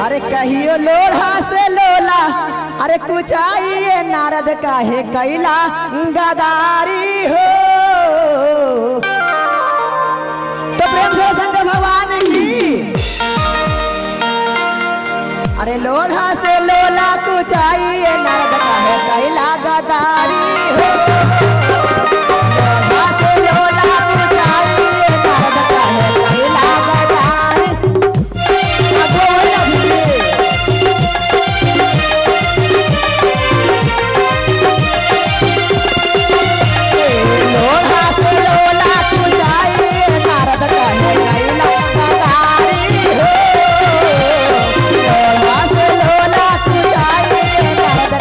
अरे कहियो लोढ़ा से लोला अरे कुछ आइए नारद काहे कैला गदारी हो। तो प्रेम से शंकर भगवान की अरे लोढ़ा से लोला कुछ आइए नारद काहे कैला गदारी हो। लोढ़ा से लोला कुछ आइए नारद काहे कैला गदारी। लोढ़ा से लोला कुछ आइए नारद काहे कैला गदारी हो। लोढ़ा से लोला कुछ आइए नारद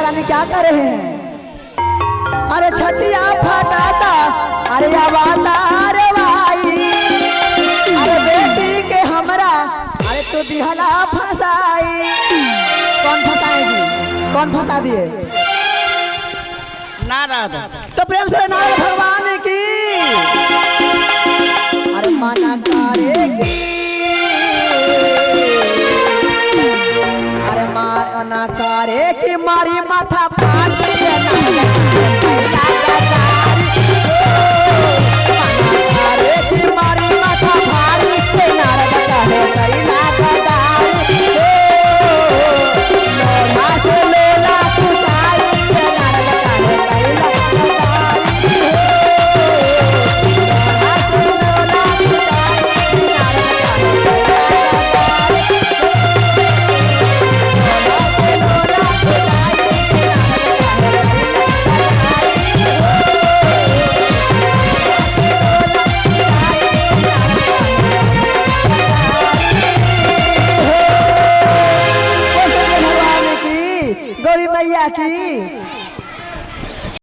महारानी क्या कर रहे हैं? अरे छतिया फटाता अरे आवाता अरे भाई अरे बेटी के हमरा अरे तो दिहला फसाई। कौन फसाएगी? कौन फंसा दिए? नारद। तो प्रेम से नारद भगवान की अरे मना करेगी अरे मारना करे कि मारी माथा फाड़ के नारद कैला गदारी। मना करे कि मारी माथा फाड़ी के नारद कहे कैला गदारी। लोला से लोला कुचाई के नारद कहे कैला गदारी। लोला से लोला कुचाई के नारद कहे कैला गदारी। गौरी मैया की